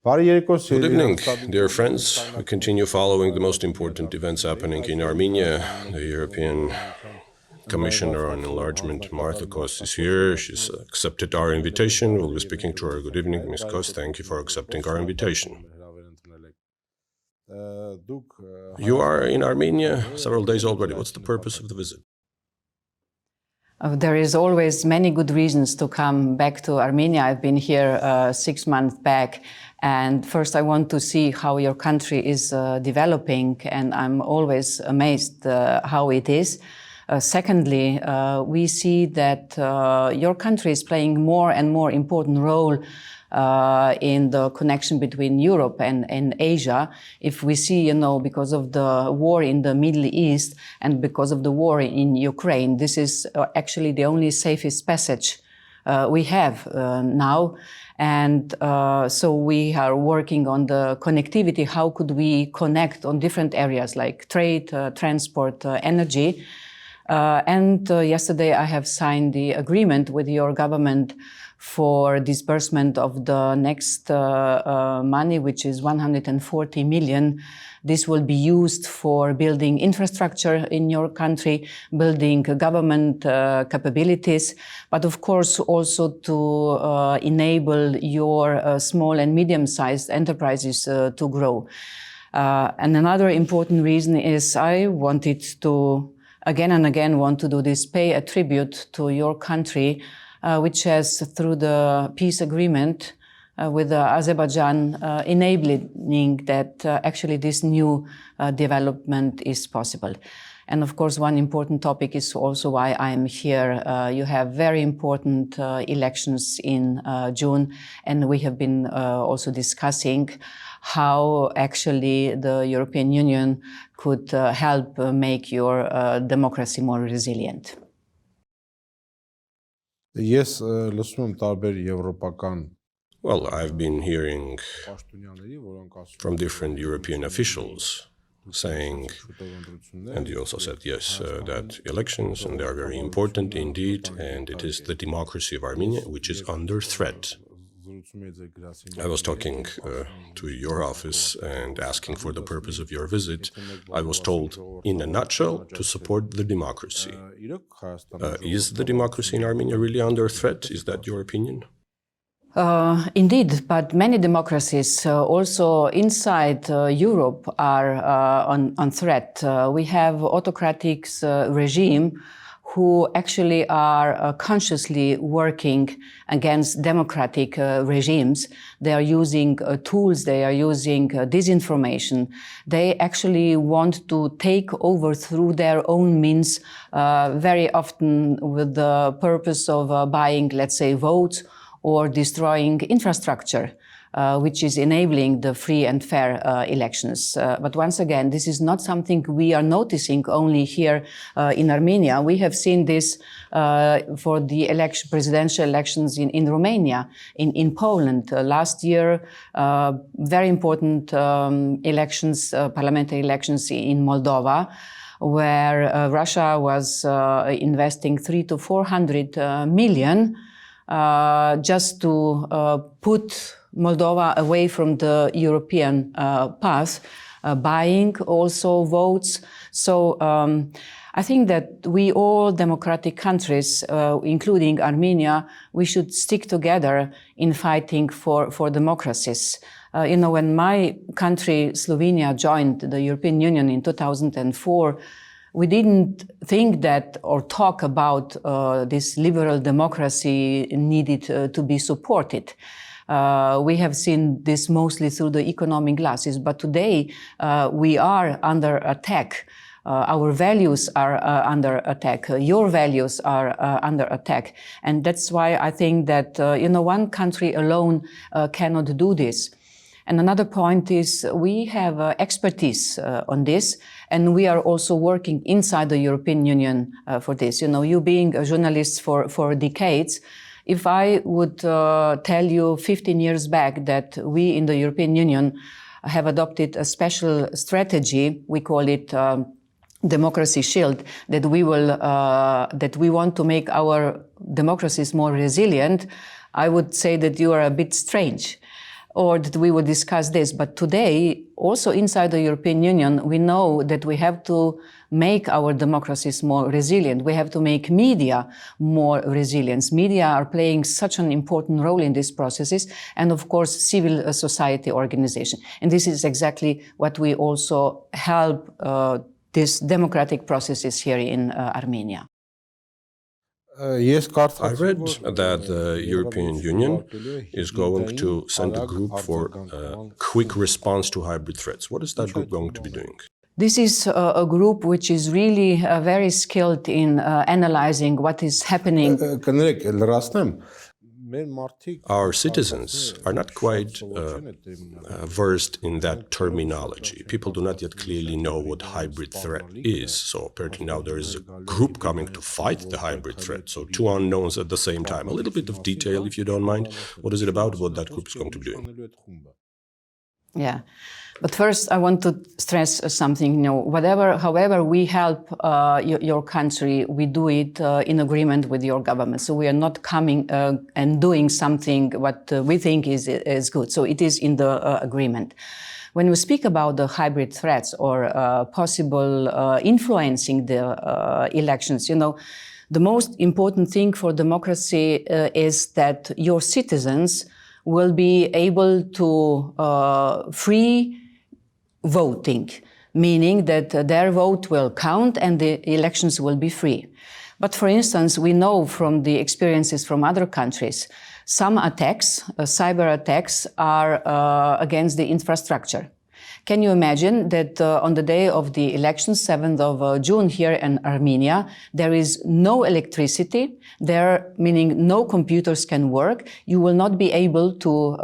Good evening, dear friends. We continue following the most important events happening in Armenia. The European Commissioner on Enlargement, Martha Kos, is here. She's accepted our invitation. We'll be speaking to her. Good evening, Ms. Kos. Thank you for accepting our invitation. You are in Armenia several days already. What's the purpose of the visit? There is always many good reasons to come back to Armenia. I've been here 6 months back, and first I want to see how your country is developing, and I'm always amazed how it is. Secondly, we see that your country is playing more and more important role in the connection between Europe and Asia. If we see, because of the war in the Middle East and because of the war in Ukraine, this is actually the only safest passage we have now. And so we are working on the connectivity. How could we connect on different areas like trade, transport, energy? And yesterday I have signed the agreement with your government for disbursement of the next money, which is 140 million. This will be used for building infrastructure in your country, building government capabilities, but of course also to enable your small and medium-sized enterprises to grow. And another important reason is I wanted to again and again want to do this, pay a tribute to your country, which has, through the peace agreement with Azerbaijan, enabling that actually this new development is possible. And of course, one important topic is also why I'm here. You have very important elections in June, and we have been also discussing how actually the European Union could help make your democracy more resilient. Ես լսում եմ տարբեր եվրոպական Well, I've been hearing from different European officials saying, and you also said, yes, that elections, and they are very important indeed, and it is the democracy of Armenia which is under threat. I was talking to your office and asking for the purpose of your visit. I was told, in a nutshell, to support the democracy. Is the democracy in Armenia really under threat? Is that your opinion? Indeed, but many democracies also inside Europe are on threat. We have autocratic regime who actually are consciously working against democratic regimes. They are using tools, they are using disinformation. They actually want to take over through their own means, very often with the purpose of buying, let's say, votes or destroying infrastructure, which is enabling the free and fair elections. But once again, this is not something we are noticing only here in Armenia. We have seen this for the presidential elections in Romania, in Poland. Last year, very important elections, parliamentary elections in Moldova, where Russia was investing 300 to 400 million just to put Moldova away from the European path, buying also votes. So I think that we all democratic countries, including Armenia, we should stick together in fighting for democracies. When my country, Slovenia, joined the European Union in 2004, we didn't think that or talk about this liberal democracy needed to be supported. We have seen this mostly through the economic glasses, but today we are under attack. Our values are under attack. Your values are under attack. And that's why I think that, one country alone cannot do this. And another point is we have expertise on this, and we are also working inside the European Union for this. You being a journalist for decades, if I would tell you 15 years back that we in the European Union have adopted a special strategy, we call it democracy shield, that we want to make our democracies more resilient, I would say that you are a bit strange. or that we would discuss this. But today, also inside the European Union, we know that we have to make our democracies more resilient. We have to make media more resilient. Media are playing such an important role in these processes, and of course, civil society organization. And this is exactly what we also help these democratic processes here in Armenia. I read that the European Union is going to send a group for quick response to hybrid threats. What is that group going to be doing? This is a group which is really very skilled in analyzing what is happening. Our citizens are not quite versed in that terminology. People do not yet clearly know what hybrid threat is. So apparently now there is a group coming to fight the hybrid threat. So two unknowns at the same time. A little bit of detail, if you don't mind. What is it about? What that group is going to be doing? Yeah. But first, I want to stress something. However we help your country, we do it in agreement with your government. So we are not coming and doing something what we think is good. So it is in the agreement. When we speak about the hybrid threats or possible influencing the elections, the most important thing for democracy is that your citizens will be able to free voting, meaning that their vote will count and the elections will be free. But for instance, we know from the experiences from other countries, some attacks, cyber attacks, are against the infrastructure. Can you imagine that on the day of the election, 7th of June here in Armenia, there is no electricity, meaning no computers can work. You will not be able to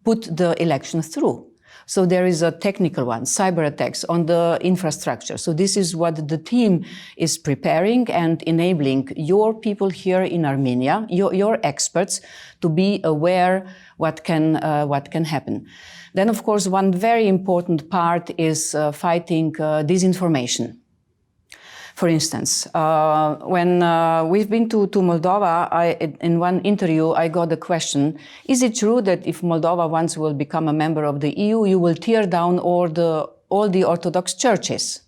put the election through. So there is a technical one, cyber attacks on the infrastructure. So this is what the team is preparing and enabling your people here in Armenia, your experts, to be aware what can happen. Then, of course, one very important part is fighting disinformation. For instance, when we've been to Moldova, in one interview, I got the question, is it true that if Moldova once will become a member of the EU, you will tear down all the Orthodox churches?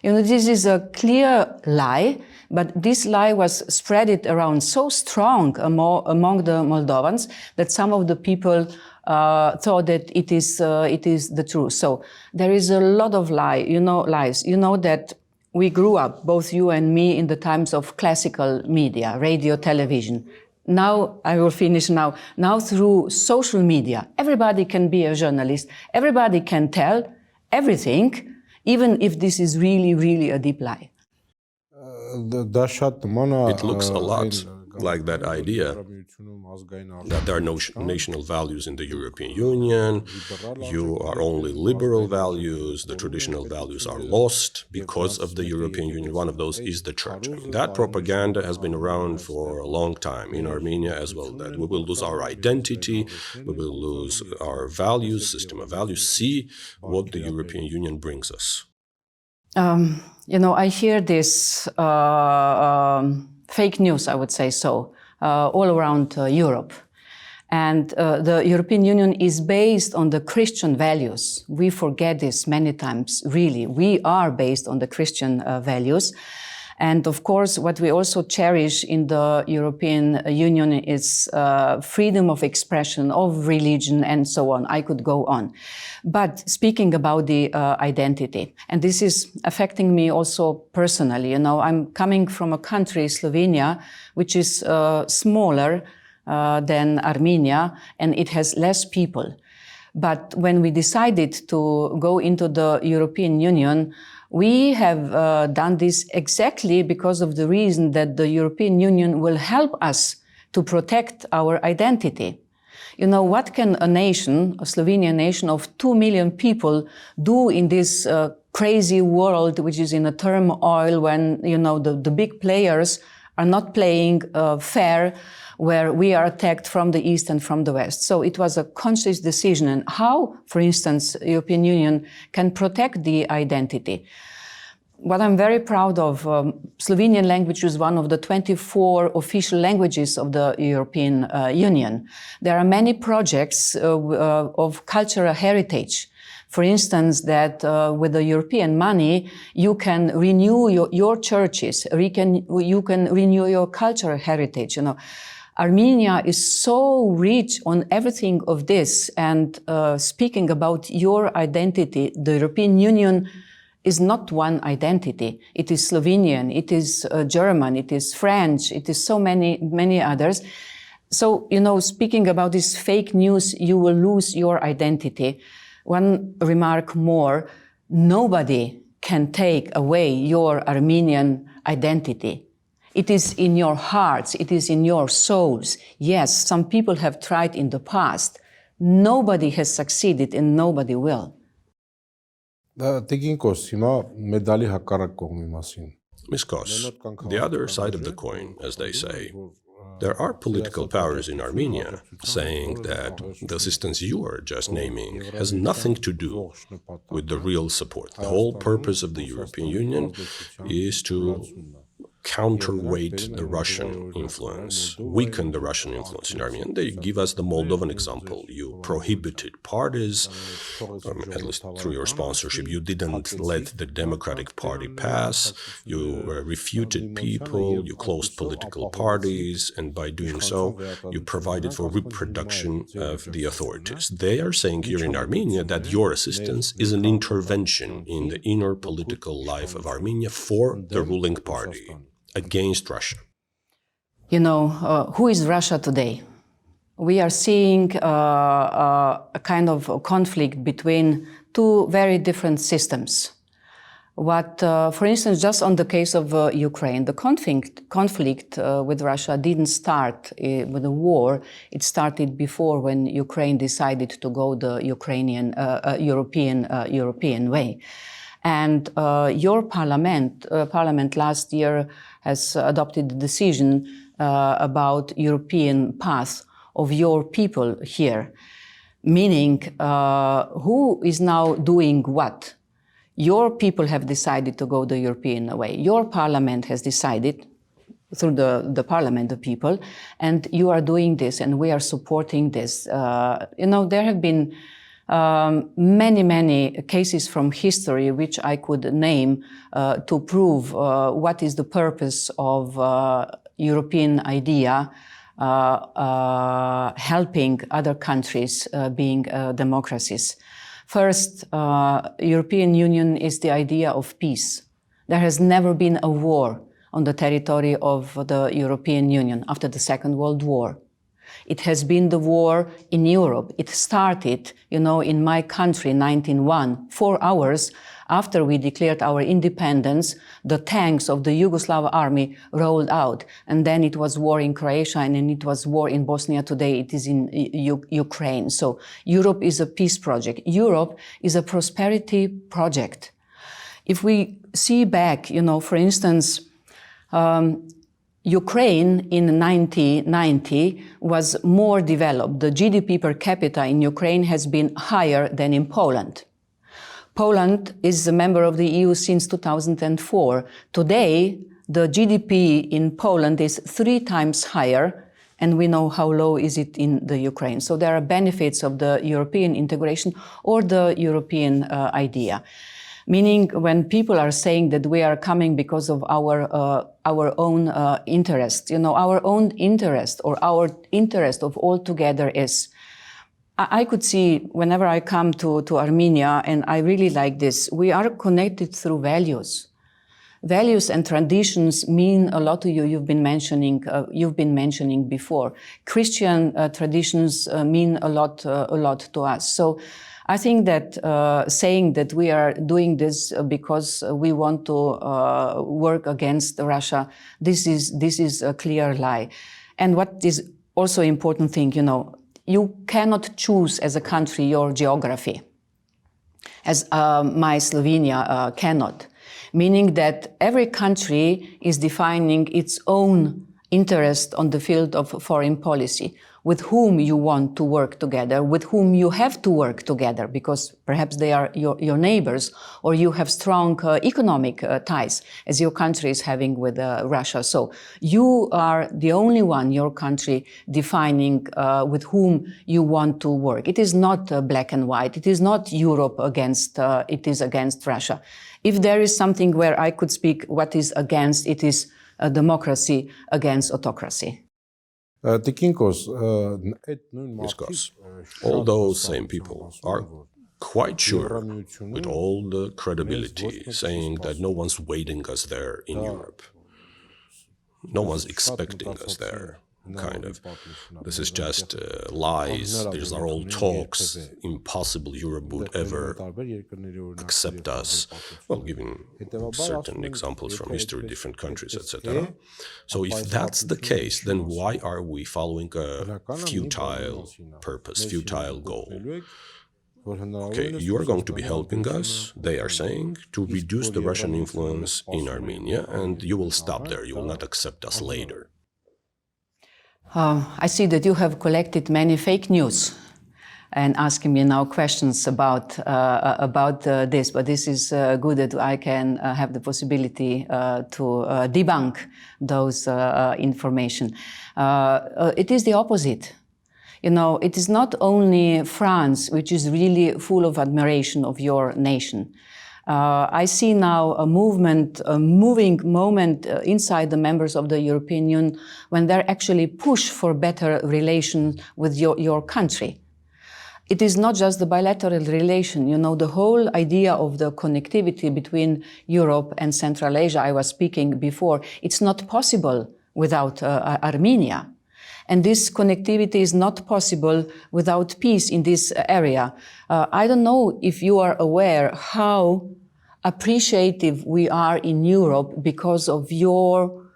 This is a clear lie, but this lie was spread around so strong among the Moldovans that some of the people thought that it is the truth. So there is a lot of lies. That we grew up, both you and me, in the times of classical media, radio, television. Now, I will finish now. Now through social media, everybody can be a journalist. Everybody can tell everything, even if this is really, really a deep lie. It looks a lot like that idea that there are no national values in the European Union, you are only liberal values, the traditional values are lost because of the European Union. One of those is the church. That propaganda has been around for a long time in Armenia as well, that we will lose our identity, we will lose our values, system of values. See what the European Union brings us. I hear this fake news, I would say so, all around Europe. And the European Union is based on the Christian values. We forget this many times, really. We are based on the Christian values. And of course, what we also cherish in the European Union is freedom of expression, of religion, and so on. I could go on. But speaking about the identity, and this is affecting me also personally, I'm coming from a country, Slovenia, which is smaller than Armenia, and it has less people. But when we decided to go into the European Union, we have done this exactly because of the reason that the European Union will help us to protect our identity. What can a nation, a Slovenian nation of 2 million people, do in this crazy world which is in a turmoil when, the big players are not playing fair, where we are attacked from the east and from the west. So it was a conscious decision. And how, for instance, European Union can protect the identity? What I'm very proud of, Slovenian language is one of the 24 official languages of the European Union. There are many projects of cultural heritage. For instance, that with the European money, you can renew your churches, you can renew your cultural heritage. You know, Armenia is so rich on everything of this, and speaking about your identity, the European Union is not one identity. It is Slovenian, it is German, it is French, it is so many others. So, you know, speaking about this fake news, you will lose your identity. One remark more, nobody can take away your Armenian identity. It is in your hearts, it is in your souls. Yes, some people have tried in the past. Nobody has succeeded and nobody will. Տիկին Կոս, հիմա մեդալի հակառակ կողմի մասին։ Ms. Kos, the other side of the coin, as they say, there are political powers in Armenia saying that the assistance you are just naming has nothing to do with the real support. The whole purpose of the European Union is to counterweight the Russian influence, weaken the Russian influence in Armenia. They give us the Moldovan example. You prohibited parties, at least through your sponsorship. You didn't let the Democratic Party pass. You refuted people. You closed political parties. And by doing so, you provided for reproduction of the authorities. They are saying here in Armenia that your assistance is an intervention in the inner political life of Armenia for the ruling party, against Russia. You know, who is Russia today? We are seeing a kind of conflict between two very different systems. What, for instance, just on the case of Ukraine, the conflict with Russia didn't start with a war. It started before, when Ukraine decided to go the European way. And your parliament last year has adopted the decision about European path of your people here, meaning who is now doing what? Your people have decided to go the European way. Your parliament has decided through the parliament of people, and you are doing this, and we are supporting this. You know, there have been many cases from history which I could name to prove what is the purpose of European idea helping other countries being democracies. First, European Union is the idea of peace. There has never been a war on the territory of the European Union after the Second World War. It has been the war in Europe. It started, you know, in my country, 1901, 4 hours after we declared our independence, the tanks of the Yugoslav army rolled out. And then it was war in Croatia, and then it was war in Bosnia. Today it is in Ukraine. So Europe is a peace project. Europe is a prosperity project. If we see back, you know, for instance, Ukraine in 1990 was more developed. The GDP per capita in Ukraine has been higher than in Poland. Poland is a member of the EU since 2004. Today, the GDP in Poland is 3 times higher, and we know how low is it in the Ukraine. So there are benefits of the European integration or the European idea. Meaning, when people are saying that we are coming because of our own interest, you know, our own interest or our interest of all together is, I could see whenever I come to Armenia, and I really like this, we are connected through values. Values and traditions mean a lot to you. You've been mentioning before. Christian traditions mean a lot to us. So I think that saying that we are doing this because we want to work against Russia, this is a clear lie. And what is also important thing, you know, you cannot choose as a country your geography, as my Slovenia cannot. Meaning that every country is defining its own interest on the field of foreign policy, with whom you want to work together, with whom you have to work together, because perhaps they are your neighbors, or you have strong economic ties, as your country is having with Russia. So you are the only one, your country, defining with whom you want to work. It is not black and white. It is not Europe against, it is against Russia. If there is something where I could speak what is against, it is a democracy against autocracy. Տիկինկոս, Because all those same people are quite sure, with all the credibility, saying that no one's waiting us there in Europe. No one's expecting us there, kind of. This is just lies. These are all talks. Impossible Europe would ever accept us. Well, giving certain examples from history, different countries, etc. So if that's the case, then why are we following a futile purpose, futile goal? Okay, you are going to be helping us, they are saying, to reduce the Russian influence in Armenia, and you will stop there. You will not accept us later. I see that you have collected many fake news and asking me now questions about this, but this is good that I can have the possibility to debunk those information. It is the opposite. You know, it is not only France, which is really full of admiration of your nation. I see now a moving moment inside the members of the European Union when they're actually push for better relations with your country. It is not just the bilateral relation, you know, the whole idea of the connectivity between Europe and Central Asia I was speaking before, it's not possible without Armenia. And this connectivity is not possible without peace in this area. I don't know if you are aware how appreciative we are in Europe because of your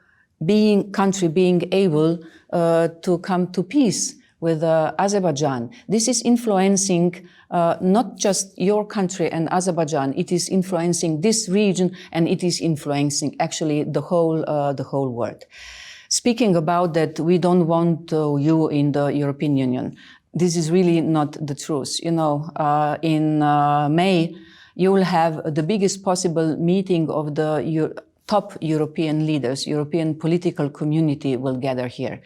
country being able to come to peace with Azerbaijan. This is influencing not just your country and Azerbaijan, it is influencing this region and it is influencing actually the whole world. Speaking about that, we don't want you in the European Union. This is really not the truth. You know, in May, you will have the biggest possible meeting of the top European leaders. European political community will gather here.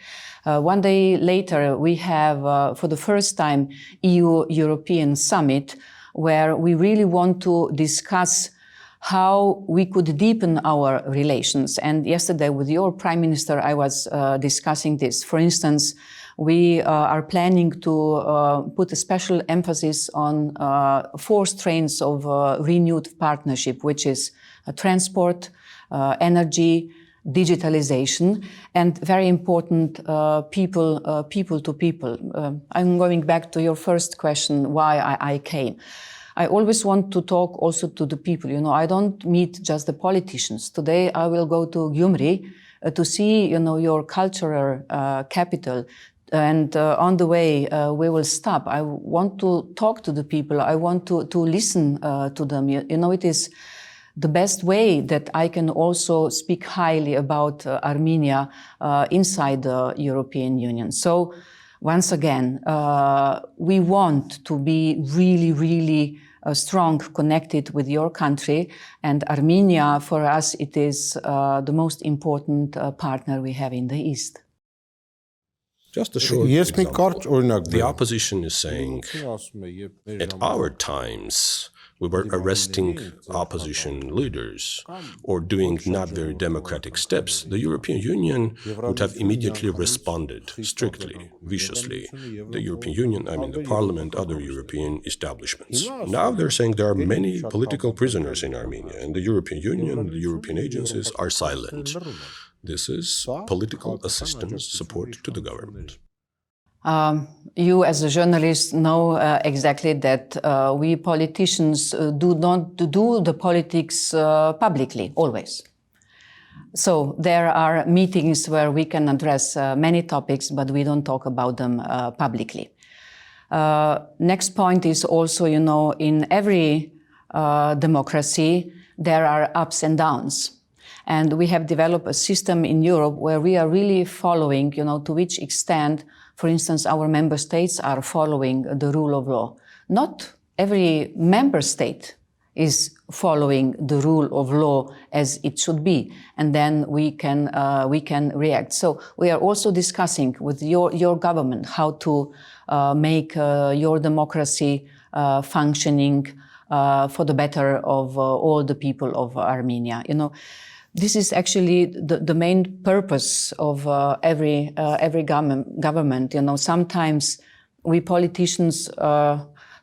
One day later, we have, for the first time, EU-European summit, where we really want to discuss how we could deepen our relations. And yesterday with your Prime Minister, I was discussing this. For instance, we are planning to put a special emphasis on 4 strands of renewed partnership, which is transport, energy, digitalization, and very important, people to people. I'm going back to your first question, why I came. I always want to talk also to the people. You know, I don't meet just the politicians. Today I will go to Gyumri to see, you know, your cultural capital. And on the way, we will stop. I want to talk to the people. I want to listen to them. You know, it is the best way that I can also speak highly about Armenia inside the European Union. So once again, we want to be really, really strong, connected with your country, and Armenia, for us, it is the most important partner we have in the East. Just a short example. The opposition is saying, at our times, we were arresting opposition leaders or doing not very democratic steps. The European Union would have immediately responded strictly, viciously. The European Union, I mean the Parliament, other European establishments. Now they're saying there are many political prisoners in Armenia, and the European Union, the European agencies are silent. This is political assistance, support to the government. You as a journalist know exactly that we politicians do not do the politics publicly, always. So there are meetings where we can address many topics, but we don't talk about them publicly. Next point is also, you know, in every democracy, there are ups and downs. And we have developed a system in Europe where we are really following, to which extent, for instance, our member states are following the rule of law. Not every member state is following the rule of law as it should be, and then we can react. So we are also discussing with your government how to make your democracy functioning for the better of all the people of Armenia. This is actually the main purpose of every government. Sometimes we politicians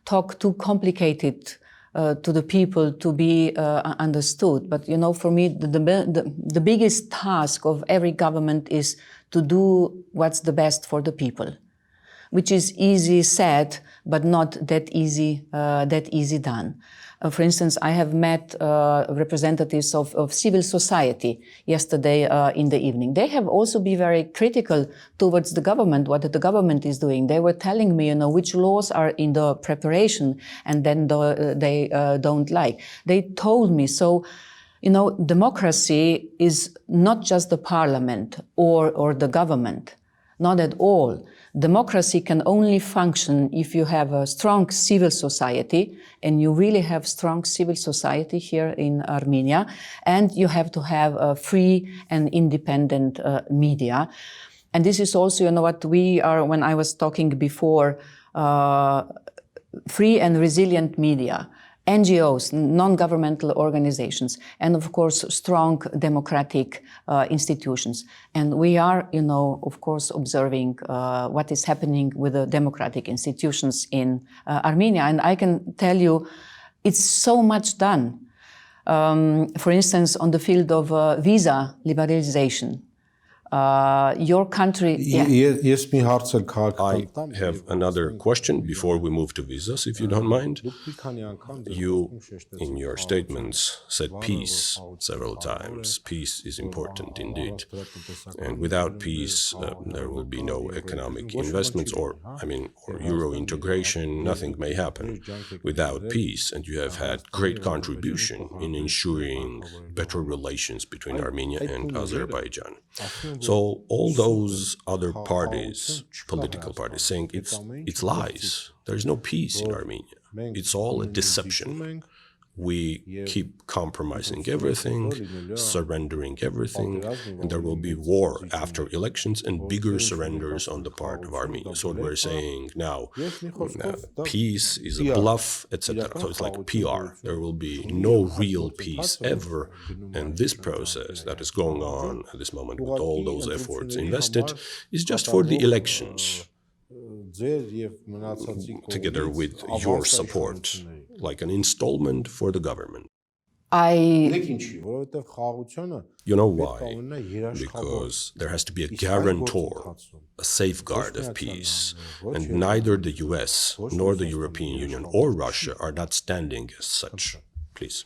talk too complicated to the people to be understood. But, for me, the biggest task of every government is to do what's the best for the people, which is easy said, but not that easy done. For instance, I have met representatives of civil society yesterday in the evening. They have also been very critical towards the government, what the government is doing. They were telling me, which laws are in the preparation and then they don't like. They told me, so, democracy is not just the parliament or the government, not at all. Democracy can only function if you have a strong civil society, and you really have strong civil society here in Armenia, and you have to have a free and independent media. And this is also, what we are, when I was talking before, free and resilient media, NGOs, non-governmental organizations, and of course, strong democratic institutions. And we are, of course, observing what is happening with the democratic institutions in Armenia. And I can tell you, it's so much done. For instance, on the field of visa liberalization. Your country... I have another question before we move to visas, if you don't mind. You, in your statements, said peace several times. Peace is important indeed. And without peace, there will be no economic investments or euro integration. Nothing may happen without peace. And you have had great contribution in ensuring better relations between Armenia and Azerbaijan. So all those other parties, political parties, saying it's lies. There is no peace in Armenia. It's all a deception. We keep compromising everything, surrendering everything, and there will be war after elections and bigger surrenders on the part of Armenia. So we're saying now, peace is a bluff, etc. So it's like PR. There will be no real peace ever. And this process that is going on at this moment with all those efforts invested is just for the elections, together with your support, like an installment for the government. You know why? Because there has to be a guarantor, a safeguard of peace, and neither the US nor the European Union or Russia are not standing as such. Please.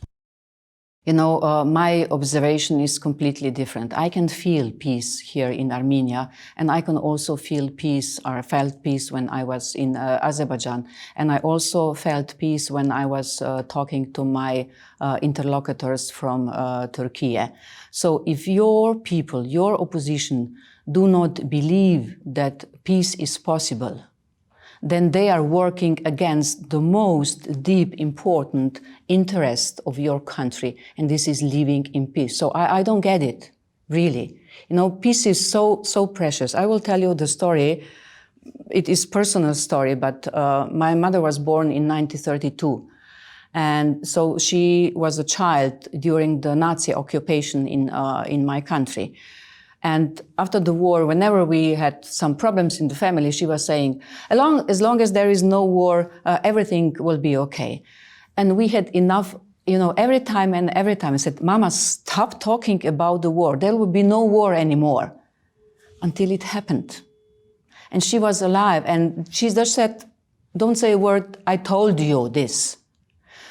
My observation is completely different. I can feel peace here in Armenia, and I can also feel peace, or felt peace when I was in Azerbaijan. And I also felt peace when I was talking to my interlocutors from Turkey. So if your people, your opposition, do not believe that peace is possible, then they are working against the most deep, important interest of your country, and this is living in peace. So I don't get it, really. Peace is so precious. I will tell you the story. It is personal story, but my mother was born in 1932. And so she was a child during the Nazi occupation in my country. And after the war, whenever we had some problems in the family, she was saying, as long as there is no war, everything will be okay. And we had enough, every time I said, Mama, stop talking about the war. There will be no war anymore. Until it happened. And she was alive, and she just said, don't say a word, I told you this.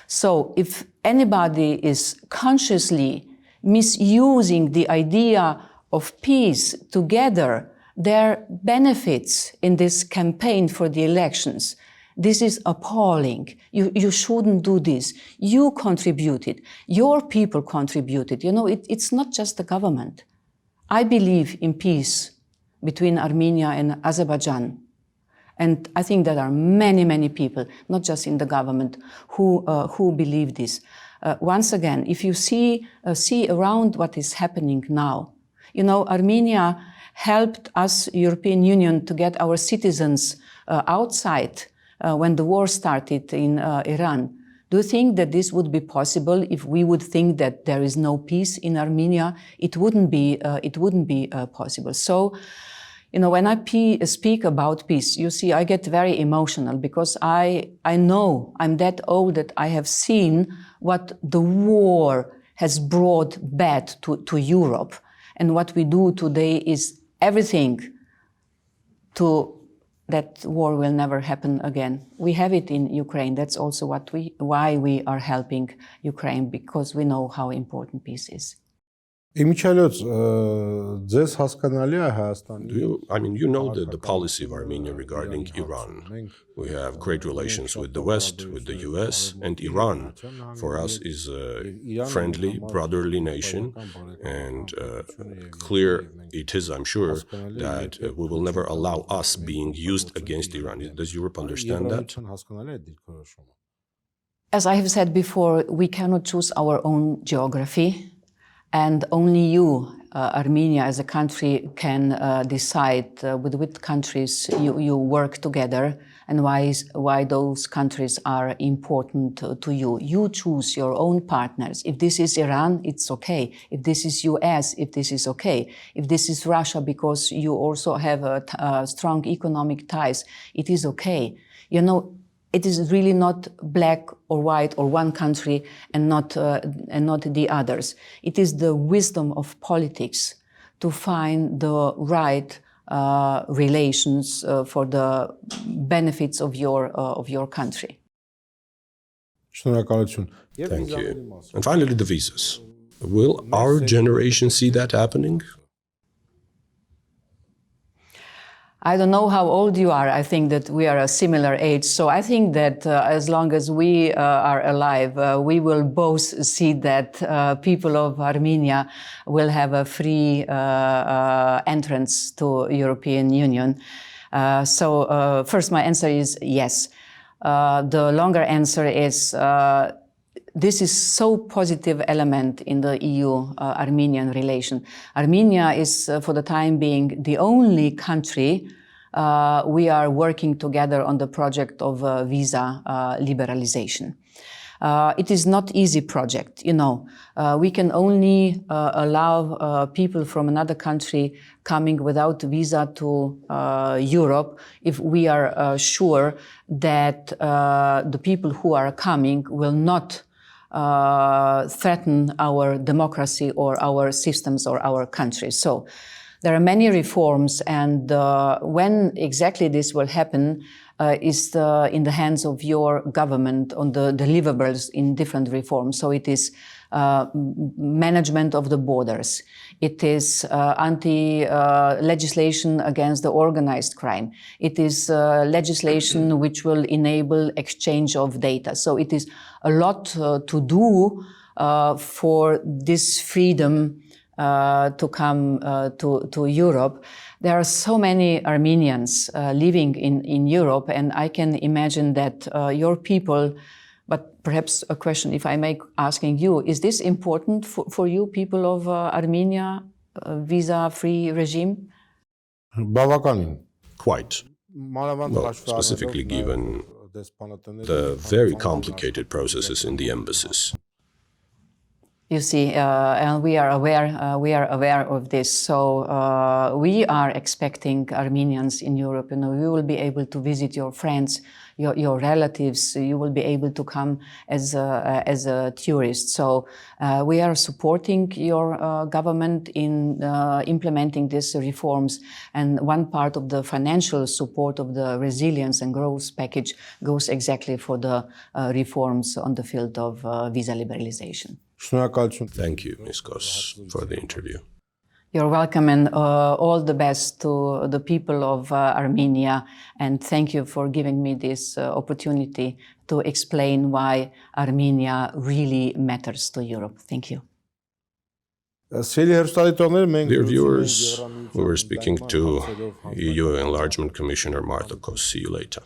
So if anybody is consciously misusing the idea of peace together, their benefits in this campaign for the elections, This is appalling. You shouldn't do this. You contributed. Your people contributed. You know, it's not just the government. I believe in peace between Armenia and Azerbaijan. And I think there are many, many people, not just in the government, who believe this. Once again, if you see around what is happening now, you know, Armenia helped us, European Union, to get our citizens outside when the war started in Iran. Do you think that this would be possible if we would think that there is no peace in Armenia? It wouldn't be possible. So, you know, when I speak about peace, you see, I get very emotional because I know I'm that old that I have seen what the war has brought bad to Europe. And what we do today is everything to that war will never happen again. We have it in Ukraine. That's also why we are helping Ukraine, because we know how important peace is. Իմիջիայլոց ձեզ հասկանալի է Հայաստանի You know the policy of Armenia regarding Iran. We have great relations with the West, with the US, and Iran for us is a friendly, brotherly nation, and clear it is, I'm sure, that we will never allow us being used against Iran. Does Europe understand that? As I have said before, we cannot choose our own geography. And only you, Armenia as a country, can decide with which countries you work together and why those countries are important to you. You choose your own partners. If this is Iran, it's okay. If this is US, if this is okay. If this is Russia, because you also have strong economic ties, it is okay. You know, it is really not black or white or one country and not the others. It is the wisdom of politics to find the right relations for the benefits of your country. Thank you. And finally, the visas. Will our generation see that happening? I don't know how old you are. I think that we are a similar age. So I think that as long as we are alive, we will both see that people of Armenia will have a free entrance to European Union. So first, my answer is yes. The longer answer is this is so positive element in the EU-Armenian relation. Armenia is, for the time being, the only country we are working together on the project of visa liberalization. It is not easy project, you know. We can only allow people from another country coming without visa to Europe if we are sure that the people who are coming will not threaten our democracy or our systems or our country. So there are many reforms, and when exactly this will happen is in the hands of your government on the deliverables in different reforms. So it is management of the borders. It is legislation against the organized crime. It is legislation which will enable exchange of data. So it is a lot to do for this freedom to come to Europe. There are so many Armenians living in Europe, and I can imagine that your people, but perhaps a question, if I may asking you, is this important for you, people of Armenia, visa-free regime? Quite. Well, specifically given the very complicated processes in the embassies. You see, and we are aware of this. So we are expecting Armenians in Europe. You know, you will be able to visit your friends, your relatives. You will be able to come as a tourist. So we are supporting your government in implementing these reforms. And one part of the financial support of the resilience and growth package goes exactly for the reforms on the field of visa liberalization. Thank you, Ms. Kos, for the interview. You're welcome, and all the best to the people of Armenia. And thank you for giving me this opportunity to explain why Armenia really matters to Europe. Thank you. Dear viewers, we were speaking to EU Enlargement Commissioner Martha Kos. See you later.